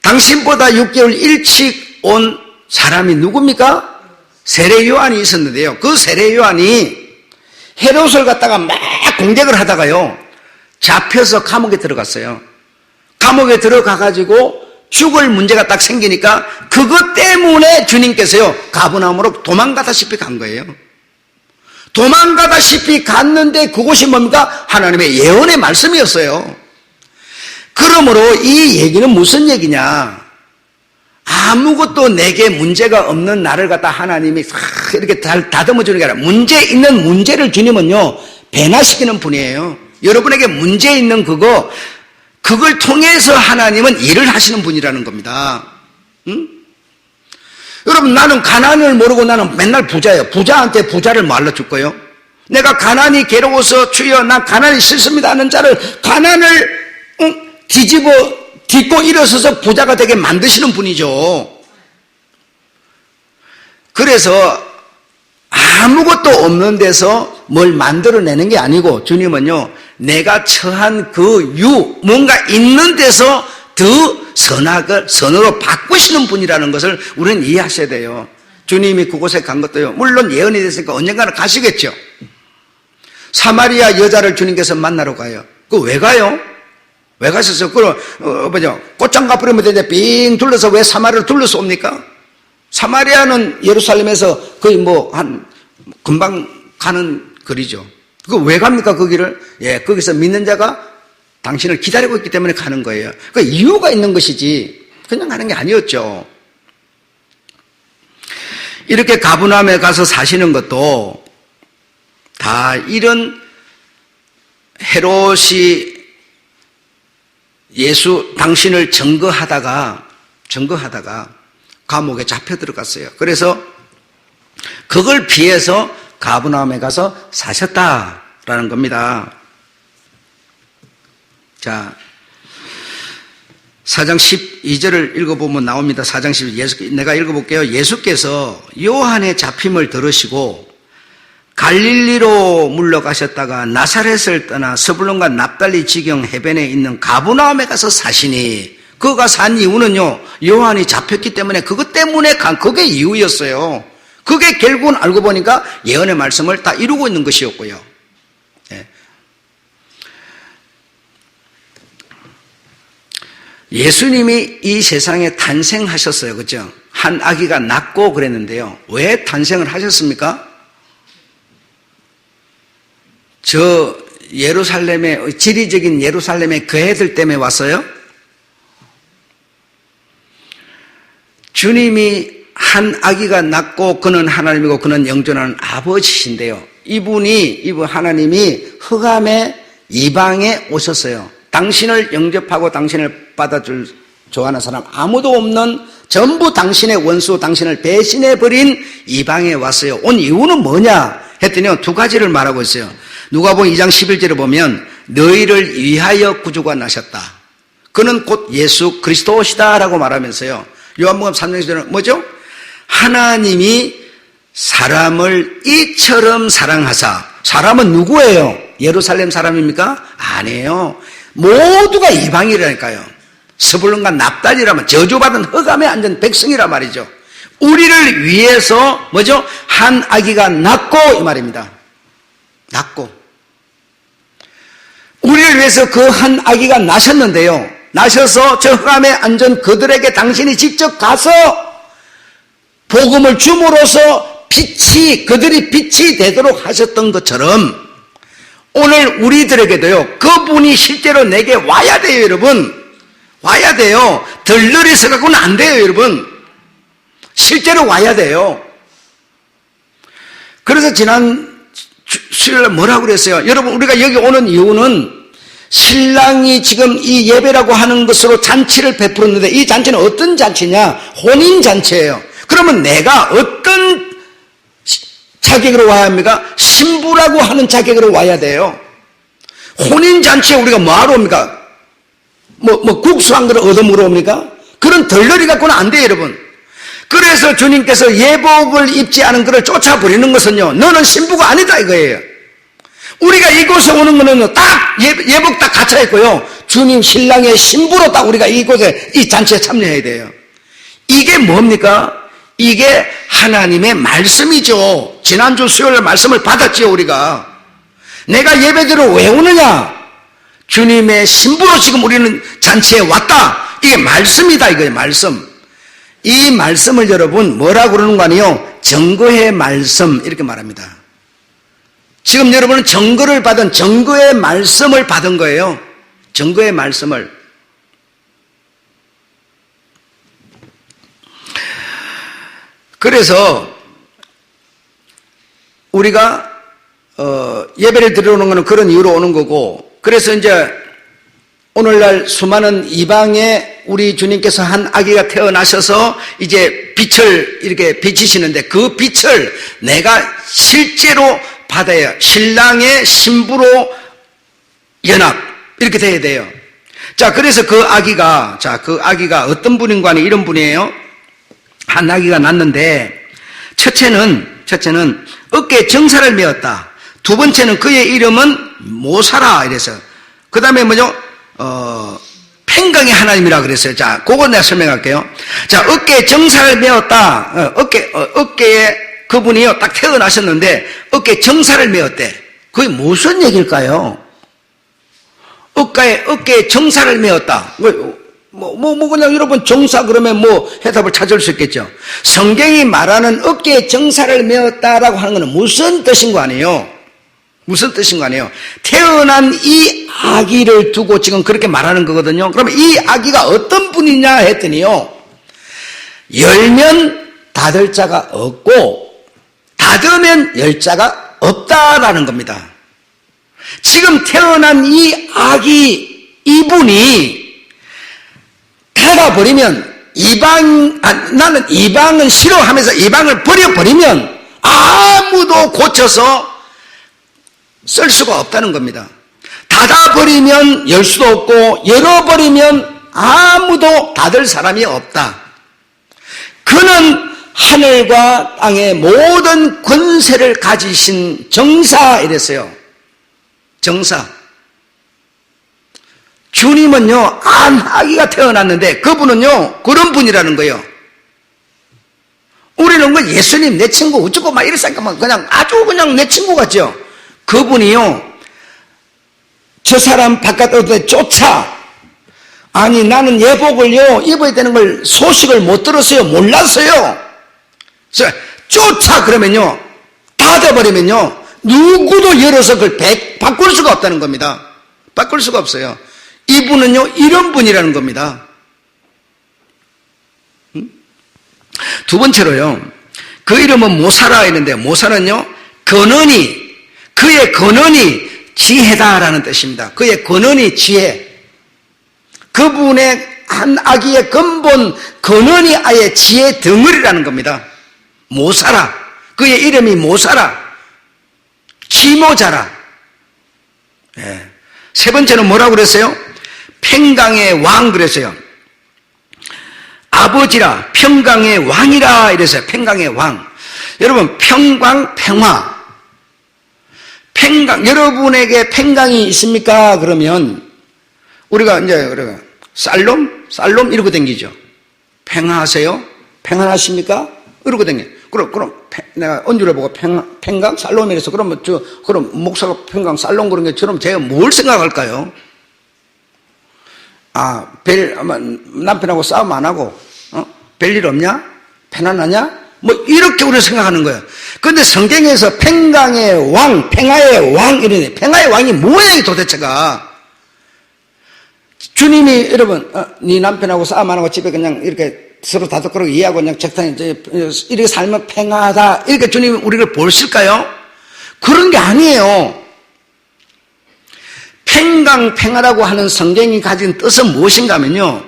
당신보다 6개월 일찍 온 사람이 누굽니까? 세례 요한이 있었는데요, 그 세례 요한이 헤롯을 갖다가 막 공격을 하다가요 잡혀서 감옥에 들어갔어요. 감옥에 들어가가지고 죽을 문제가 딱 생기니까 그것 때문에 주님께서요 가버나움으로 도망가다시피 간 거예요. 도망가다시피 갔는데 그곳이 뭡니까? 하나님의 예언의 말씀이었어요. 그러므로 이 얘기는 무슨 얘기냐? 아무것도 내게 문제가 없는 나를 갖다 하나님이 이렇게 다듬어 주는 게 아니라, 문제 있는 문제를 주님은요 변화시키는 분이에요. 여러분에게 문제 있는 그걸 통해서 하나님은 일을 하시는 분이라는 겁니다. 응? 여러분, 나는 가난을 모르고 나는 맨날 부자예요. 부자한테 부자를 말로 줄 거예요. 내가 가난이 괴로워서 주여 난 가난이 싫습니다 하는 자를 가난을 딛고 일어서서 부자가 되게 만드시는 분이죠. 그래서 아무것도 없는 데서 뭘 만들어내는 게 아니고, 주님은요 내가 처한 뭔가 있는 데서 더 선으로 바꾸시는 분이라는 것을 우리는 이해하셔야 돼요. 주님이 그곳에 간 것도요, 물론 예언이 됐으니까 언젠가는 가시겠죠. 사마리아 여자를 주님께서 만나러 가요. 왜 가요? 왜 가셨어요? 꽃장 가버리면 되는데 빙 둘러서 왜 사마리아를 둘러서 옵니까? 사마리아는 예루살렘에서 거의 금방 가는 거리죠. 그거 왜 갑니까, 그 길을? 거기서 믿는 자가 당신을 기다리고 있기 때문에 가는 거예요. 그 이유가 있는 것이지 그냥 가는 게 아니었죠. 이렇게 가버나움에 가서 사시는 것도 다 이런 헤롯이 당신을 증거하다가 감옥에 잡혀 들어갔어요. 그래서 그걸 피해서 가버나움에 가서 사셨다라는 겁니다. 자, 4장 12절을 읽어보면 나옵니다. 4장 12절 내가 읽어볼게요. 예수께서 요한의 잡힘을 들으시고 갈릴리로 물러가셨다가 나사렛을 떠나 스불론과 납달리 지경 해변에 있는 가버나움에 가서 사시니, 그가 산 이유는요 요한이 잡혔기 때문에 그것 때문에 그게 이유였어요. 그게 결국은 알고 보니까 예언의 말씀을 다 이루고 있는 것이었고요. 예. 예수님이 이 세상에 탄생하셨어요. 그죠? 한 아기가 낳고 그랬는데요. 왜 탄생을 하셨습니까? 저 예루살렘의, 지리적인 예루살렘의 교회들 때문에 왔어요? 주님이 한 아기가 낳고 그는 하나님이고 그는 영존하는 아버지신데요. 이분 하나님이 흑암의 이방에 오셨어요. 당신을 영접하고 당신을 받아줄 좋아하는 사람 아무도 없는 전부 당신의 원수, 당신을 배신해버린 이방에 왔어요. 온 이유는 뭐냐 했더니 두 가지를 말하고 있어요. 누가복음 2장 11절에 보면 너희를 위하여 구주가 나셨다. 그는 곧 예수 그리스도시다 라고 말하면서요. 요한복음 3장 10절은 뭐죠? 하나님이 사람을 이처럼 사랑하사. 사람은 누구예요? 예루살렘 사람입니까? 아니에요. 모두가 이방이라니까요. 스불론과 납달리라면 저주받은 흑암에 앉은 백성이란 말이죠. 우리를 위해서 뭐죠? 한 아기가 낳고 이 말입니다. 낳고 우리를 위해서 그 한 아기가 나셨는데요. 나셔서 저 흑암에 앉은 그들에게 당신이 직접 가서 복음을 줌으로써 그들이 빛이 되도록 하셨던 것처럼 오늘 우리들에게도요, 그분이 실제로 내게 와야 돼요, 여러분. 와야 돼요. 덜덜해서 갖고는 안 돼요, 여러분. 실제로 와야 돼요. 그래서 지난 수요일에 뭐라고 그랬어요? 여러분, 우리가 여기 오는 이유는 신랑이 지금 이 예배라고 하는 것으로 잔치를 베풀었는데 이 잔치는 어떤 잔치냐? 혼인잔치예요. 그러면 내가 어떤 자격으로 와야 합니까? 신부라고 하는 자격으로 와야 돼요. 혼인잔치에 우리가 뭐하러 옵니까? 국수 한 그릇 얻어먹으러 옵니까? 그런 덜덜이 갖고는 안 돼요, 여러분. 그래서 주님께서 예복을 입지 않은 그를 쫓아버리는 것은요, 너는 신부가 아니다 이거예요. 우리가 이곳에 오는 거는 딱 예복 딱 갖춰 있고요, 주님 신랑의 신부로 딱 우리가 이곳에 이 잔치에 참여해야 돼요. 이게 뭡니까? 이게 하나님의 말씀이죠. 지난주 수요일 말씀을 받았지요, 우리가. 내가 예배드리러 왜 오느냐? 주님의 신부로 지금 우리는 잔치에 왔다. 이게 말씀이다, 이거예요, 말씀. 이 말씀을 여러분 뭐라고 그러는 거 아니에요? 증거의 말씀 이렇게 말합니다. 지금 여러분은 증거의 말씀을 받은 거예요. 증거의 말씀을. 그래서 우리가 예배를 드리러 오는 것은 그런 이유로 오는 거고, 그래서 이제 오늘날 수많은 이방에 우리 주님께서 한 아기가 태어나셔서 이제 빛을 이렇게 비치시는데 그 빛을 내가 실제로 받아야 신랑의 신부로 연합 이렇게 돼야 돼요. 자, 그래서 그 아기가 어떤 분인가 하니 이런 분이에요. 한 아기가 낳는데 첫째는 어깨에 정사를 메었다. 두 번째는 그의 이름은 모사라 이래서, 그 다음에 뭐죠? 팽강의 하나님이라 그랬어요. 자, 그거 내가 설명할게요. 자, 어깨에 정사를 메었다. 어깨에 그분이요, 딱 태어나셨는데 어깨에 정사를 메었대. 그게 무슨 얘기일까요? 어깨에 정사를 메었다. 그냥 여러분 정사 그러면 해답을 찾을 수 있겠죠. 성경이 말하는 어깨에 정사를 메었다라고 하는 것은 무슨 뜻인 거 아니에요? 무슨 뜻인 거 아니에요? 태어난 이 아기를 두고 지금 그렇게 말하는 거거든요. 그러면 이 아기가 어떤 분이냐 했더니요, 열면 닫을 자가 없고 닫으면 열 자가 없다라는 겁니다. 지금 태어난 이 아기, 이분이 닫아버리면 나는 이방은 싫어하면서 이방을 버려버리면 아무도 고쳐서 쓸 수가 없다는 겁니다. 닫아버리면 열 수도 없고 열어버리면 아무도 닫을 사람이 없다. 그는 하늘과 땅의 모든 권세를 가지신 정사 이랬어요. 정사. 주님은요, 한 아기가 태어났는데 그분은요, 그런 분이라는 거예요. 우리는 그 예수님 내 친구 어쩌고 막 이렇게 생각하면 그냥 아주 그냥 내 친구 같죠. 그분이요, 저 사람 바깥으로 쫓아. 아니 나는 예복을요 입어야 되는 걸 소식을 못 들었어요. 몰랐어요. 그래서 쫓아 그러면요 다 돼버리면요 누구도 열어서 그걸 바꿀 수가 없다는 겁니다. 바꿀 수가 없어요. 이분은요 이런 분이라는 겁니다. 두 번째로요, 그 이름은 모사라 했는데, 모사는요 근원이, 그의 근원이 지혜다라는 뜻입니다. 그의 근원이 지혜. 그분의 한 아기의 근본 근원이 아예 지혜 덩어리라는 겁니다. 모사라. 그의 이름이 모사라. 지모자라. 예. 세 번째는 뭐라고 그랬어요? 평강의 왕 그랬어요. 아버지라 평강의 왕이라 이랬어요. 평강의 왕. 여러분 평강 평화. 평강, 여러분에게 평강이 있습니까? 그러면 우리가 이제 살롬 이러고 댕기죠. 평화하세요? 평안하십니까? 이러고 댕겨. 그럼 내가 언주를 보고 평강 살롬 이래서 그럼 목사가 평강 살롬 그런 게 저럼 제가 뭘 생각할까요? 아, 남편하고 싸움 안 하고 별일 없냐? 편안하냐? 뭐 이렇게 우리가 생각하는 거예요. 그런데 성경에서 평강의 왕, 평화의 왕 이러네. 평화의 왕이 뭐야 도대체가? 주님이 여러분 네 남편하고 싸움 안 하고 집에 그냥 이렇게 서로 다독거리고 이해하고 그냥 적당히 이렇게 살면 평화하다 이렇게 주님이 우리를 보실까요? 그런 게 아니에요. 평화라고 하는 성경이 가진 뜻은 무엇인가 하면요,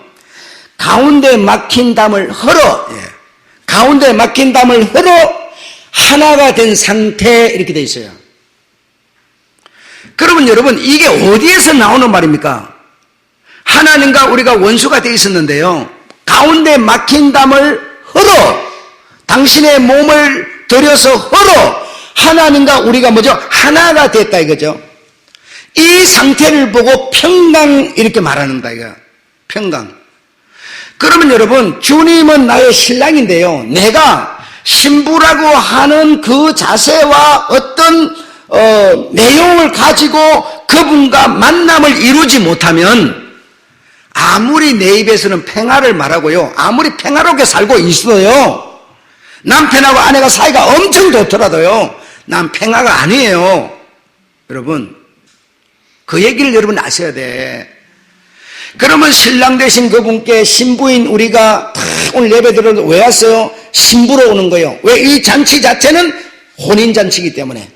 가운데 막힌 담을 헐어, 가운데 막힌 담을 헐어 하나가 된 상태 이렇게 돼 있어요. 그러면 여러분 이게 어디에서 나오는 말입니까? 하나님과 우리가 원수가 되어 있었는데요, 가운데 막힌 담을 헐어 당신의 몸을 들여서 헐어 하나님과 우리가 뭐죠? 하나가 됐다 이거죠. 이 상태를 보고 평강 이렇게 말하는다 이거. 평강. 그러면 여러분 주님은 나의 신랑인데요, 내가 신부라고 하는 그 자세와 어떤 내용을 가지고 그분과 만남을 이루지 못하면 아무리 내 입에서는 평화를 말하고요, 아무리 평화롭게 살고 있어요, 남편하고 아내가 사이가 엄청 좋더라도요 난 평화가 아니에요. 여러분 그 얘기를 여러분 아셔야 돼. 그러면 신랑 되신 그분께 신부인 우리가 다 오늘 예배 들어도 왜 왔어요? 신부로 오는 거예요. 왜? 이 잔치 자체는 혼인잔치이기 때문에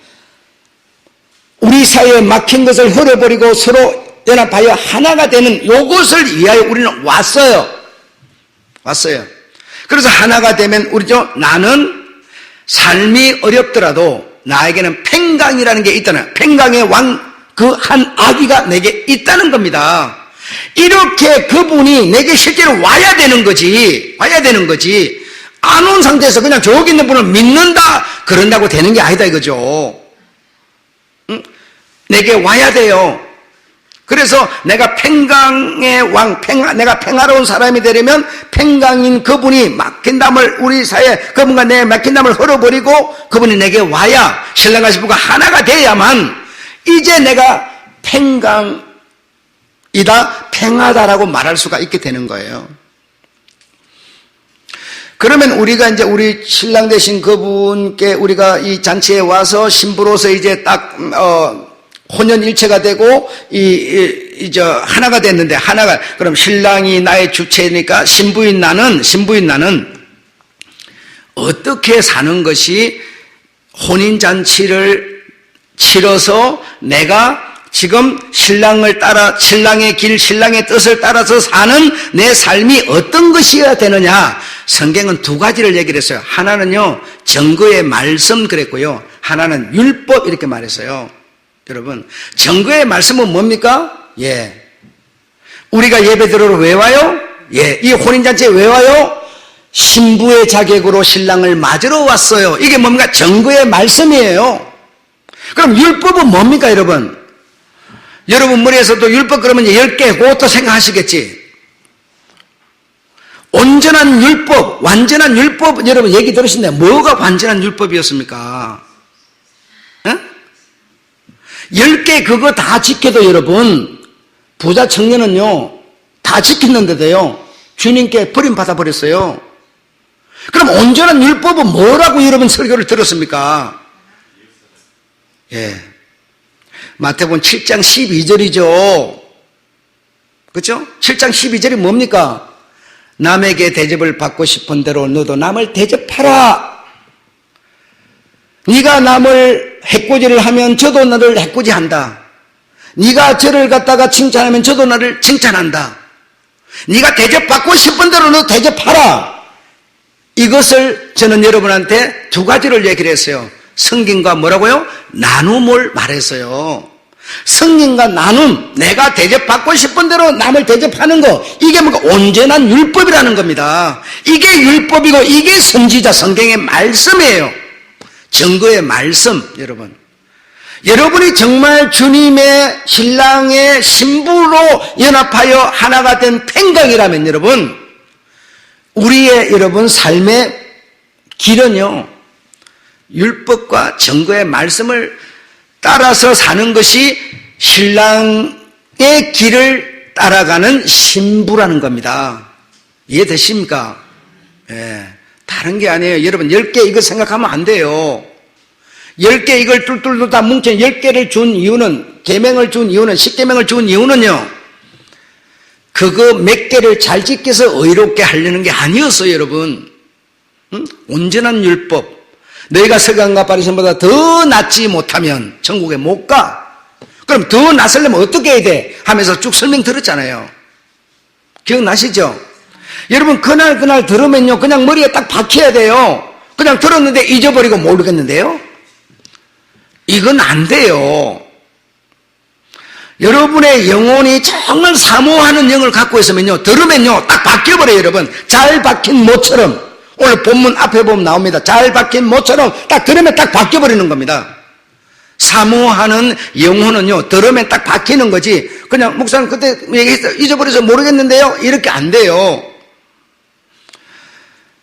우리 사이에 막힌 것을 헐어버리고 서로 연합하여 하나가 되는 이것을 위하여 우리는 왔어요. 그래서 하나가 되면 우리죠, 나는 삶이 어렵더라도 나에게는 평강이라는 게 있다는, 평강의 왕 그 한 아기가 내게 있다는 겁니다. 이렇게 그분이 내게 실제로 와야 되는 거지. 안 온 상태에서 그냥 저기 있는 분을 믿는다 그런다고 되는 게 아니다 이거죠. 응? 내게 와야 돼요. 그래서 내가 평강의 왕, 내가 평화로운 사람이 되려면 평강인 그분이 막힌 담을 우리 사이에 그분과 내 막힌 담을 헐어버리고 그분이 내게 와야, 신랑과 신부가 하나가 돼야만 이제 내가 평강이다, 평화다라고 말할 수가 있게 되는 거예요. 그러면 우리가 이제 우리 신랑 되신 그분께 우리가 이 잔치에 와서 신부로서 이제 딱 혼연일체가 되고 이제 하나가 됐는데, 그럼 신랑이 나의 주체니까 신부인 나는 어떻게 사는 것이 혼인잔치를 치러서 내가 지금 신랑을 따라, 신랑의 길, 신랑의 뜻을 따라서 사는 내 삶이 어떤 것이어야 되느냐? 성경은 두 가지를 얘기를 했어요. 하나는요, 증거의 말씀 그랬고요, 하나는 율법 이렇게 말했어요. 여러분, 증거의 말씀은 뭡니까? 우리가 예배 드리러 왜 와요? 이 혼인잔치에 왜 와요? 신부의 자격으로 신랑을 맞으러 왔어요. 이게 뭡니까? 증거의 말씀이에요. 그럼 율법은 뭡니까, 여러분? 여러분 머리에서도 율법 그러면 10개 그것도 생각하시겠지. 온전한 율법, 완전한 율법, 여러분 얘기 들으신데 뭐가 완전한 율법이었습니까? 10개 그거 다 지켜도 여러분, 부자 청년은요, 다 지켰는데도요, 주님께 버림받아 버렸어요. 그럼 온전한 율법은 뭐라고 여러분 설교를 들었습니까? 예. 마태복음 7장 12절이죠. 그렇죠? 7장 12절이 뭡니까? 남에게 대접을 받고 싶은 대로 너도 남을 대접하라. 네가 남을 해코지를 하면 저도 너를 해코지한다. 네가 저를 갖다가 칭찬하면 저도 너를 칭찬한다. 네가 대접받고 싶은 대로 너 대접하라. 이것을 저는 여러분한테 두 가지를 얘기를 했어요. 성경과 뭐라고요? 나눔을 말했어요. 성경과 나눔, 내가 대접받고 싶은 대로 남을 대접하는 거, 이게 뭔가 온전한 율법이라는 겁니다. 이게 율법이고 이게 선지자 성경의 말씀이에요. 증거의 말씀. 여러분, 여러분이 정말 주님의 신랑의 신부로 연합하여 하나가 된 팽각이라면 여러분, 우리의 여러분 삶의 길은요, 율법과 증거의 말씀을 따라서 사는 것이 신랑의 길을 따라가는 신부라는 겁니다. 이해되십니까? 예, 다른 게 아니에요. 여러분 10개 이거 생각하면 안 돼요. 10개 이걸 뚫뚫 다 뭉쳐 10개를 준 이유는, 계명을 준 이유는, 10계명을 준 이유는요, 그거 몇 개를 잘 지켜서 의롭게 하려는 게 아니었어요. 여러분, 온전한 율법, 너희가 서강과 바리새인보다 더 낫지 못하면 천국에 못 가. 그럼 더 낫으려면 어떻게 해야 돼? 하면서 쭉 설명 들었잖아요. 기억나시죠? 여러분, 그날 들으면요, 그냥 머리에 딱 박혀야 돼요. 그냥 들었는데 잊어버리고 모르겠는데요? 이건 안 돼요. 여러분의 영혼이 정말 사모하는 영을 갖고 있으면요, 들으면요, 딱 바뀌어버려요. 여러분, 잘 박힌 모처럼. 오늘 본문 앞에 보면 나옵니다. 잘 박힌 모처럼 딱 들으면 딱 바뀌어버리는 겁니다. 사모하는 영혼은요, 들으면 딱 박히는 거지, 그냥 목사님 그때 얘기했어요, 잊어버려서 모르겠는데요, 이렇게 안 돼요.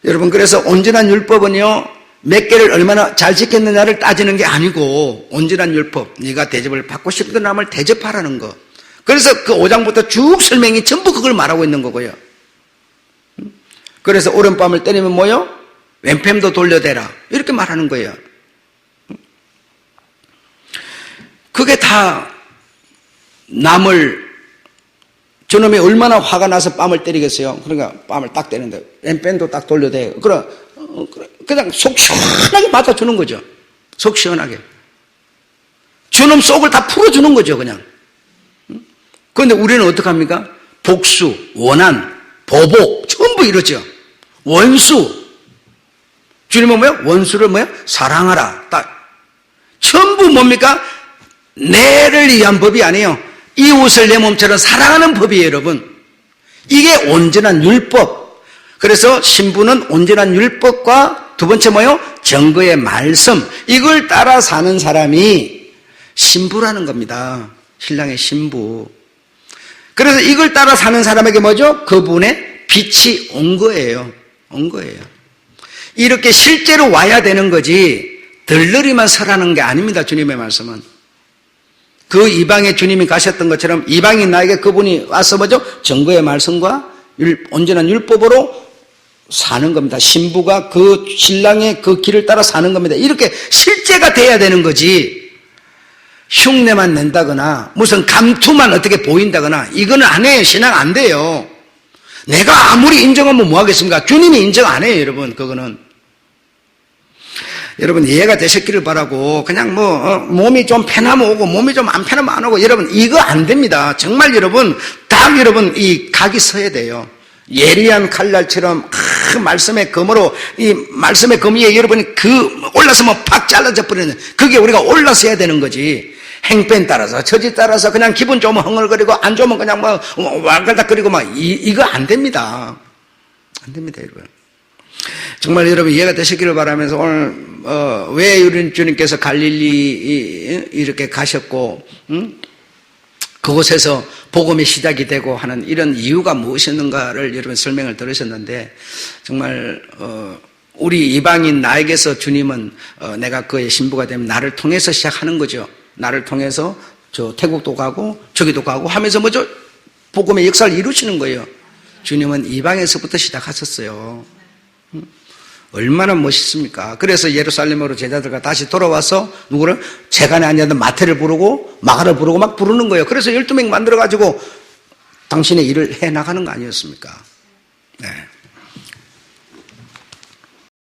여러분, 그래서 온전한 율법은요, 몇 개를 얼마나 잘 지켰느냐를 따지는 게 아니고, 온전한 율법, 네가 대접을 받고 싶은 남을 대접하라는 거. 그래서 그 5장부터 쭉 설명이 전부 그걸 말하고 있는 거고요. 그래서 오른밤을 때리면 뭐요? 왼편도 돌려대라, 이렇게 말하는 거예요. 그게 다 남을, 저놈이 얼마나 화가 나서 뺨을 때리겠어요. 그러니까 뺨을 딱 때리는데 왼편도 딱 돌려대요. 그냥 속 시원하게 맞아주는 거죠. 속 시원하게. 저놈 속을 다 풀어주는 거죠, 그냥. 그런데 우리는 어떡합니까? 복수, 원한, 보복, 전부 이러죠. 원수. 주님은 뭐요? 원수를 뭐요? 사랑하라. 딱. 전부 뭡니까? 내를 위한 법이 아니에요. 이웃을 내 몸처럼 사랑하는 법이에요, 여러분. 이게 온전한 율법. 그래서 신부는 온전한 율법과 두 번째 뭐요? 증거의 말씀. 이걸 따라 사는 사람이 신부라는 겁니다. 신랑의 신부. 그래서 이걸 따라 사는 사람에게 뭐죠? 그분의 빛이 온 거예요. 온 거예요. 이렇게 실제로 와야 되는 거지, 들러리만 서라는 게 아닙니다. 주님의 말씀은. 그 이방에 주님이 가셨던 것처럼 이방인 나에게 그분이 와서 뭐죠? 증거의 말씀과 온전한 율법으로 사는 겁니다. 신부가 그 신랑의 그 길을 따라 사는 겁니다. 이렇게 실제가 돼야 되는 거지, 흉내만 낸다거나 무슨 감투만 어떻게 보인다거나 이거는 안 해요. 신앙 안 돼요. 내가 아무리 인정하면 뭐 하겠습니까? 주님이 인정 안 해요, 여러분. 그거는. 여러분, 이해가 되셨기를 바라고, 그냥 몸이 좀 편하면 오고 몸이 좀 안 편하면 안 오고, 여러분 이거 안 됩니다. 정말 여러분, 딱 여러분 이 각이 서야 돼요. 예리한 칼날처럼 말씀의 검으로, 이 말씀의 검 위에 여러분이 올라서면 팍 잘라져 버리는, 그게 우리가 올라서야 되는 거지. 행편 따라서, 처지 따라서 그냥 기분 좋으면 흥얼거리고 안 좋으면 그냥 왈갈닥거리고 이거 안 됩니다. 안 됩니다, 여러분. 정말 여러분 이해가 되시기를 바라면서, 오늘 왜 우리 주님께서 갈릴리 이렇게 가셨고, 그곳에서 복음이 시작이 되고 하는 이런 이유가 무엇이었는가를 여러분 설명을 들으셨는데, 정말 우리 이방인 나에게서 주님은 내가 그의 신부가 되면 나를 통해서 시작하는 거죠. 나를 통해서 저 태국도 가고 저기도 가고 하면서 뭐죠? 복음의 역사를 이루시는 거예요. 주님은 이방에서부터 시작하셨어요. 얼마나 멋있습니까? 그래서 예루살렘으로 제자들과 다시 돌아와서 누구를? 재간에 앉아있는 마태를 부르고 마가를 부르고 막 부르는 거예요. 그래서 12명 만들어가지고 당신의 일을 해나가는 거 아니었습니까? 네.